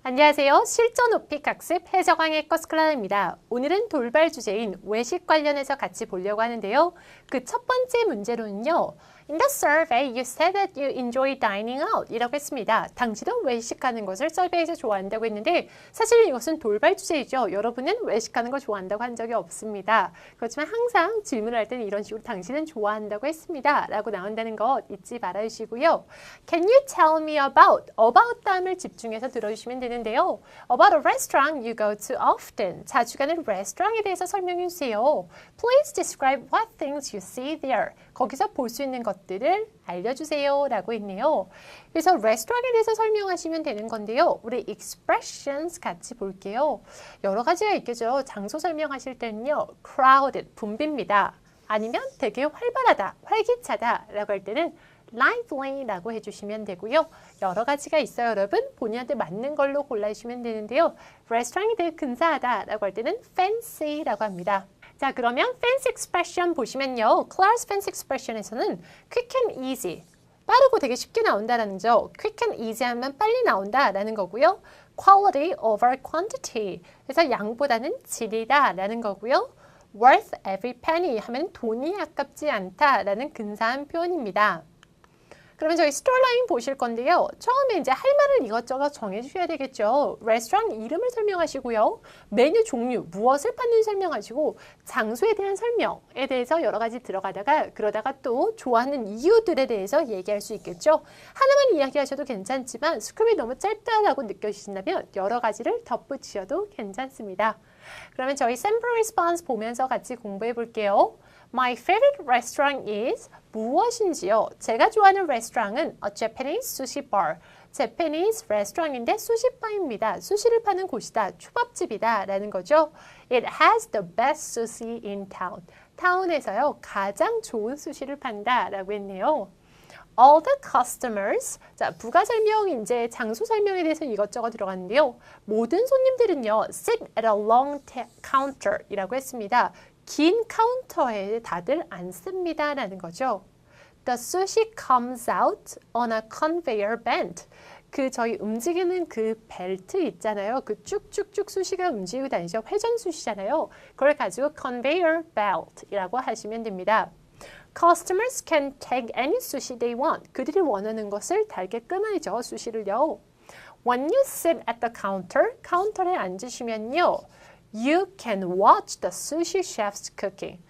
안녕하세요. 실전 오픽 학습 해적왕의 커스클라입니다. 오늘은 돌발 주제인 외식 관련해서 같이 보려고 하는데요. 그 첫 번째 문제로는요. In the survey, you said that you enjoy dining out 이라고 했습니다. 당신은 외식하는 것을 서베이에서 좋아한다고 했는데 사실 이것은 돌발 주제이죠. 여러분은 외식하는 걸 좋아한다고 한 적이 없습니다. 그렇지만 항상 질문을 할 때는 이런 식으로 당신은 좋아한다고 했습니다. 라고 나온다는 것 잊지 말아주시고요. Can you tell me about 다음을 집중해서 들어주시면 되는데요. About a restaurant you go to often. 자주 가는 레스토랑에 대해서 설명해 주세요. Please describe what things you see there. 거기서 볼 수 있는 것들을 알려주세요 라고 했네요. 그래서 레스토랑에 대해서 설명하시면 되는 건데요. 우리 expressions 같이 볼게요. 여러 가지가 있겠죠. 장소 설명하실 때는요. crowded, 붐빕니다. 아니면 되게 활발하다, 활기차다 라고 할 때는 lively 라고 해주시면 되고요. 여러 가지가 있어요, 여러분. 본인한테 맞는 걸로 골라주시면 되는데요. 레스토랑이 되게 근사하다 라고 할 때는 fancy 라고 합니다. 자, 그러면 fancy expression 보시면요. Class fancy expression에서는 quick and easy, 빠르고 되게 쉽게 나온다라는 거. quick and easy 하면 빨리 나온다라는 거고요. quality over quantity, 그래서 양보다는 질이다라는 거고요. worth every penny 하면 돈이 아깝지 않다라는 근사한 표현입니다. 그러면 저희 스토리라인 보실 건데요. 처음에 이제 할 말을 이것저것 정해주셔야 되겠죠. 레스토랑 이름을 설명하시고요. 메뉴 종류, 무엇을 파는지 설명하시고 장소에 대한 설명에 대해서 여러 가지 들어가다가 그러다가 또 좋아하는 이유들에 대해서 얘기할 수 있겠죠. 하나만 이야기하셔도 괜찮지만 스크립이 너무 짧다라고 느껴지신다면 여러 가지를 덧붙이셔도 괜찮습니다. 그러면 저희 샘플 리스폰스 보면서 같이 공부해 볼게요. My favorite restaurant is 무엇인지요? 제가 좋아하는 레스토랑은 a Japanese sushi bar. Japanese 레스토랑인데 수시바입니다. 수시를 파는 곳이다. 초밥집이다. 라는 거죠. It has the best sushi in town. 타운에서요. 가장 좋은 수시를 판다. 라고 했네요. All the customers. 자, 부가 설명, 이제 장소 설명에 대해서 이것저것 들어갔는데요. 모든 손님들은요. sit at a long counter 이라고 했습니다. 긴 카운터에 다들 앉습니다 라는 거죠. The sushi comes out on a conveyor belt. 저희 움직이는 그 벨트 있잖아요. 그 쭉쭉쭉 수시가 움직이고 다니죠. 회전 수시잖아요. 그걸 가지고 conveyor belt 이라고 하시면 됩니다. Customers can take any sushi they want. 그들이 원하는 것을 달게끔 하죠. 수시를요. When you sit at the counter, 카운터에 앉으시면요. You can watch the sushi chefs cooking.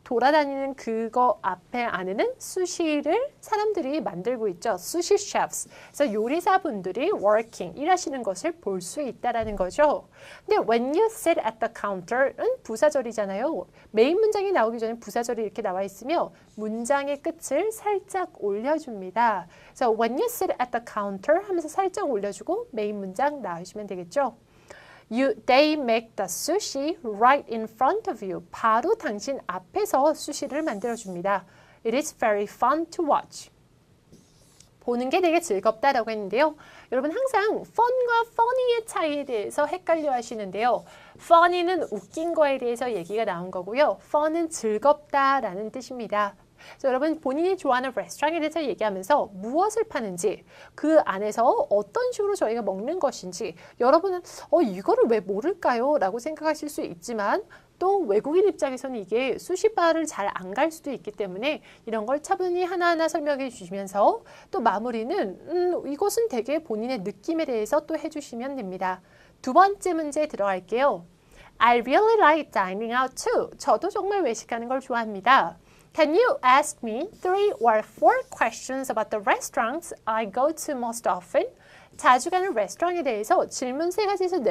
돌아다니는 그거 앞에 안에는 수시를 사람들이 만들고 있죠. 수시 chefs. 그래서 요리사분들이 working, 일하시는 것을 볼 수 있다라는 거죠. 근데 when you sit at the counter는 부사절이잖아요. 메인 문장이 나오기 전에 부사절이 이렇게 나와 있으며 문장의 끝을 살짝 올려줍니다. 그래서 when you sit at the counter 하면서 살짝 올려주고 메인 문장 나오시면 되겠죠. They make the sushi right in front of you. 바로 당신 앞에서 수시를 만들어줍니다. It is very fun to watch. 보는 게 되게 즐겁다라고 했는데요. 여러분 항상 fun과 funny의 차이에 대해서 헷갈려 하시는데요. funny는 웃긴 거에 대해서 얘기가 나온 거고요. fun은 즐겁다라는 뜻입니다. 그래서 여러분 본인이 좋아하는 레스토랑에 대해서 얘기하면서 무엇을 파는지 그 안에서 어떤 식으로 저희가 먹는 것인지 여러분은 이거를 왜 모를까요? 라고 생각하실 수 있지만 또 외국인 입장에서는 이게 수시바를 잘 안 갈 수도 있기 때문에 이런 걸 차분히 하나하나 설명해 주시면서 또 마무리는 이것은 되게 본인의 느낌에 대해서 또 해주시면 됩니다. 두 번째 문제 들어갈게요. I really like dining out too. 저도 정말 외식하는 걸 좋아합니다. Can you ask me 3 or 4 questions about the restaurants I go to most often? 자주 가는 레스토랑에 대해서 질문 3가지에서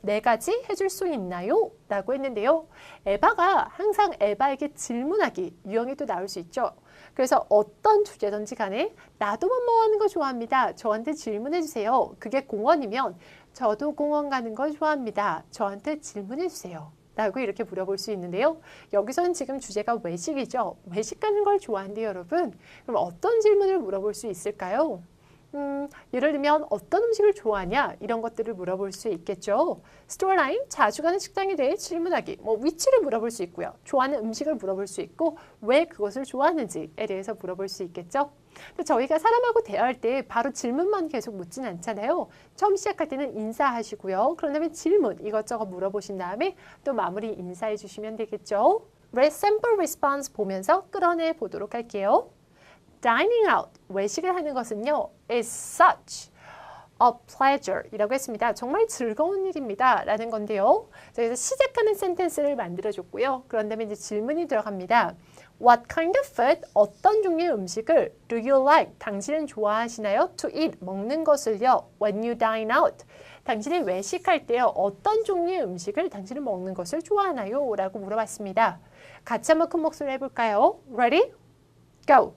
4가지 해줄 수 있나요? 라고 했는데요. 에바가 항상 에바에게 질문하기 유형이 또 나올 수 있죠. 그래서 어떤 주제든지 간에 나도 뭐뭐 하는 거 좋아합니다. 저한테 질문해 주세요. 그게 공원이면 저도 공원 가는 걸 좋아합니다. 저한테 질문해 주세요. 라고 이렇게 물어볼 수 있는데요. 여기서는 지금 주제가 외식이죠. 외식 가는 걸 좋아한대요, 여러분. 그럼 어떤 질문을 물어볼 수 있을까요? 예를 들면 어떤 음식을 좋아하냐 이런 것들을 물어볼 수 있겠죠. 스토어라인, 자주 가는 식당에 대해 질문하기, 위치를 물어볼 수 있고요. 좋아하는 음식을 물어볼 수 있고 왜 그것을 좋아하는지에 대해서 물어볼 수 있겠죠. 근데 저희가 사람하고 대화할 때 바로 질문만 계속 묻진 않잖아요. 처음 시작할 때는 인사하시고요. 그런 다음에 질문 이것저것 물어보신 다음에 또 마무리 인사해 주시면 되겠죠. Sample response 보면서 끌어내 보도록 할게요. Dining out, 외식을 하는 것은요, is such a pleasure 이라고 했습니다. 정말 즐거운 일입니다. 라는 건데요. 그래서 시작하는 센텐스를 만들어줬고요. 그런 다음에 이제 질문이 들어갑니다. What kind of food, 어떤 종류의 음식을 do you like, 당신은 좋아하시나요? To eat, 먹는 것을요. When you dine out, 당신이 외식할 때요. 어떤 종류의 음식을 당신은 먹는 것을 좋아하나요? 라고 물어봤습니다. 같이 한번 큰 목소리로 해볼까요? Ready? Go!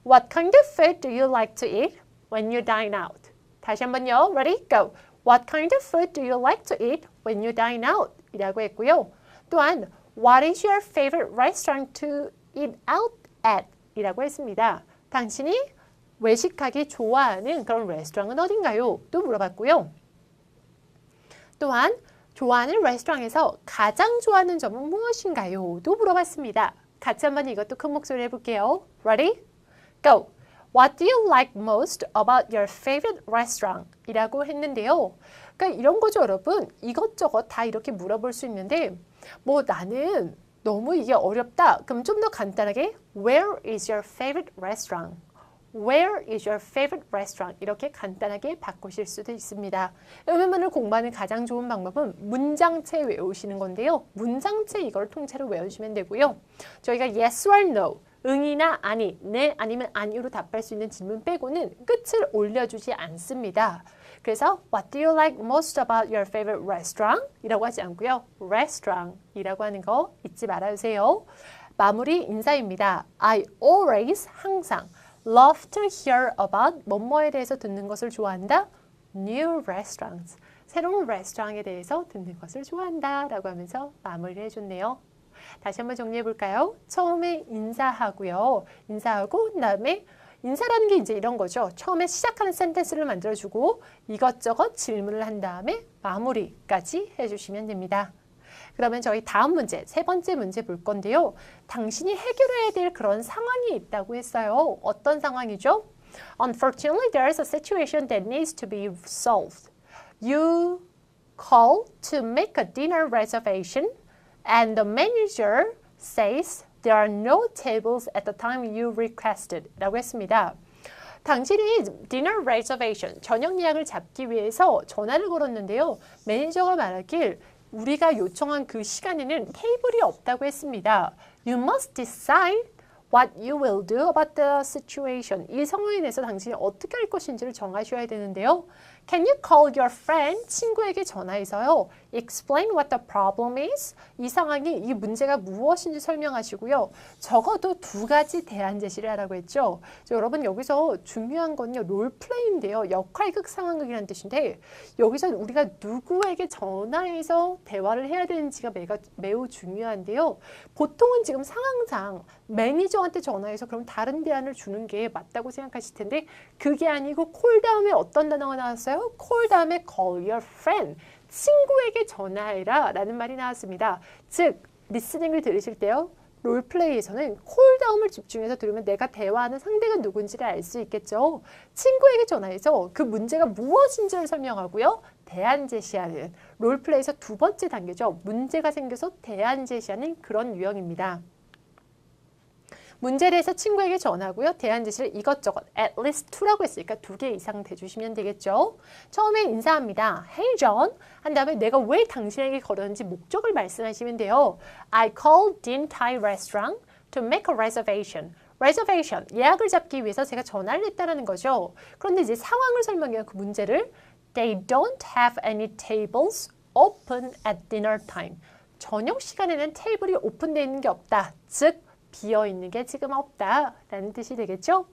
What kind of food do you like to eat when you dine out? 다시 한번요. Ready? Go! What kind of food do you like to eat when you dine out? 이라고 했고요. 또한 What is your favorite restaurant to eat out at? 이라고 했습니다. 당신이 외식하기 좋아하는 그런 레스토랑은 어딘가요? 또 물어봤고요. 또한 좋아하는 레스토랑에서 가장 좋아하는 점은 무엇인가요? 또 물어봤습니다. 같이 한번 이것도 큰 목소리로 해볼게요. Ready? Go! What do you like most about your favorite restaurant? 이라고 했는데요. 그러니까 이런 거죠, 여러분. 이것저것 다 이렇게 물어볼 수 있는데 나는 너무 이게 어렵다. 그럼 좀 더 간단하게 Where is your favorite restaurant? Where is your favorite restaurant? 이렇게 간단하게 바꾸실 수도 있습니다. 음문을 공부하는 가장 좋은 방법은 문장체 외우시는 건데요. 문장체 이걸 통째로 외우시면 되고요. 저희가 yes or no, 응이나 아니, 네 아니면 아니로 답할 수 있는 질문 빼고는 끝을 올려주지 않습니다. 그래서 What do you like most about your favorite restaurant? 이라고 하지 않고요. Restaurant 이라고 하는 거 잊지 말아주세요. 마무리 인사입니다. I always, 항상 love to hear about 뭐뭐에 대해서 듣는 것을 좋아한다. New restaurants, 새로운 레스토랑에 대해서 듣는 것을 좋아한다 라고 하면서 마무리를 해줬네요. 다시 한번 정리해 볼까요? 처음에 인사하고요. 인사하고 그다음에 인사라는 게 이제 이런 거죠. 처음에 시작하는 센텐스를 만들어주고 이것저것 질문을 한 다음에 마무리까지 해주시면 됩니다. 그러면 저희 다음 문제, 세 번째 문제 볼 건데요. 당신이 해결해야 될 그런 상황이 있다고 했어요. 어떤 상황이죠? Unfortunately, there is a situation that needs to be solved. You call to make a dinner reservation and the manager says there are no tables at the time you requested 라고 했습니다. 당신이 dinner reservation, 저녁 예약을 잡기 위해서 전화를 걸었는데요. 매니저가 말하길 우리가 요청한 그 시간에는 테이블이 없다고 했습니다. You must decide what you will do about the situation. 이 상황에 대해서 당신이 어떻게 할 것인지를 정하셔야 되는데요. Can you call your friend? 친구에게 전화해서요. Explain what the problem is. 이 상황이, 이 문제가 무엇인지 설명하시고요. 적어도 두 가지 대안 제시를 하라고 했죠. 여러분 여기서 중요한 건요. 롤플레이인데요. 역할극 상황극이라는 뜻인데 여기서 우리가 누구에게 전화해서 대화를 해야 되는지가 매우 중요한데요. 보통은 지금 상황상 매니저한테 전화해서 그럼 다른 대안을 주는 게 맞다고 생각하실 텐데 그게 아니고 콜 다음에 어떤 단어가 나왔어요? 콜 다음에 call your friend. 친구에게 전화해라 라는 말이 나왔습니다. 즉, 리스닝을 들으실 때요. 롤플레이에서는 콜 다음을 집중해서 들으면 내가 대화하는 상대가 누군지를 알 수 있겠죠. 친구에게 전화해서 그 문제가 무엇인지를 설명하고요. 대안 제시하는 롤플레이에서 두 번째 단계죠. 문제가 생겨서 대안 제시하는 그런 유형입니다. 문제를 해서 친구에게 전하고요. 대안 제시를 이것저것 at least 2라고 했으니까 2개 이상 대주시면 되겠죠. 처음에 인사합니다. Hey John 한 다음에 내가 왜 당신에게 걸었는지 목적을 말씀하시면 돼요. I called Din Thai Restaurant to make a reservation. reservation, 예약을 잡기 위해서 제가 전화를 했다는 거죠. 그런데 이제 상황을 설명해요. 그 문제를 They don't have any tables open at dinner time. 저녁 시간에는 테이블이 오픈되어 있는 게 없다. 즉 비어있는 게 지금 없다 라는 뜻이 되겠죠?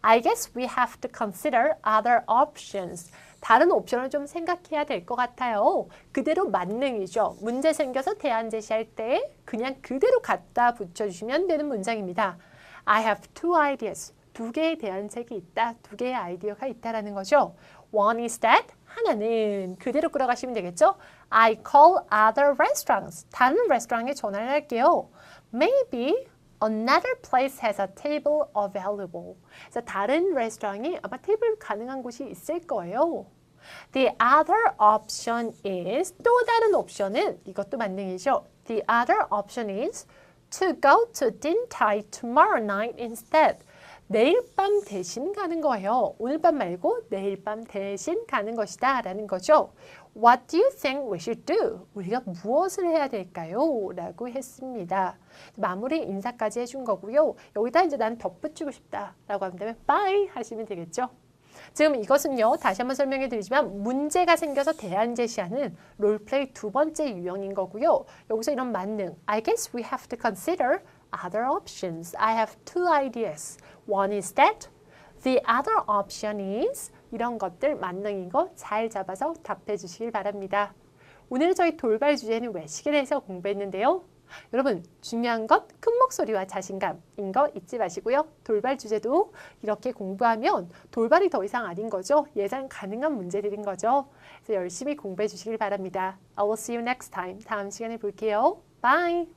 I guess we have to consider other options. 다른 옵션을 좀 생각해야 될 것 같아요. 그대로 만능이죠. 문제 생겨서 대안 제시할 때 그냥 그대로 갖다 붙여주시면 되는 문장입니다. I have two ideas. 두 개에 대한 책이 있다. 두 개의 아이디어가 있다라는 거죠. One is that. 하나는 그대로 끌어가시면 되겠죠. I call other restaurants. 다른 레스토랑에 전화를 할게요. Maybe another place has a table available. 그래서 다른 레스토랑이 아마 테이블 가능한 곳이 있을 거예요. The other option is 또 다른 옵션은 이것도 만능이죠. The other option is to go to Din Tai tomorrow night instead. 내일 밤 대신 가는 거예요. 오늘 밤 말고 내일 밤 대신 가는 것이다 라는 거죠. What do you think we should do? 우리가 무엇을 해야 될까요? 라고 했습니다. 마무리 인사까지 해준 거고요. 여기다 이제 난 덧붙이고 싶다 라고 하면 되면 bye 하시면 되겠죠. 지금 이것은요. 다시 한번 설명해 드리지만 문제가 생겨서 대안 제시하는 롤플레이 두 번째 유형인 거고요. 여기서 이런 만능 I guess we have to consider other options. I have two ideas. One is that. The other option is 이런 것들 만능인 거 잘 잡아서 답해 주시길 바랍니다. 오늘 저희 돌발 주제는 외식에 대해서 공부했는데요. 여러분 중요한 건 큰 목소리와 자신감인 거 잊지 마시고요. 돌발 주제도 이렇게 공부하면 돌발이 더 이상 아닌 거죠. 예상 가능한 문제들인 거죠. 그래서 열심히 공부해 주시길 바랍니다. I will see you next time. 다음 시간에 볼게요. Bye!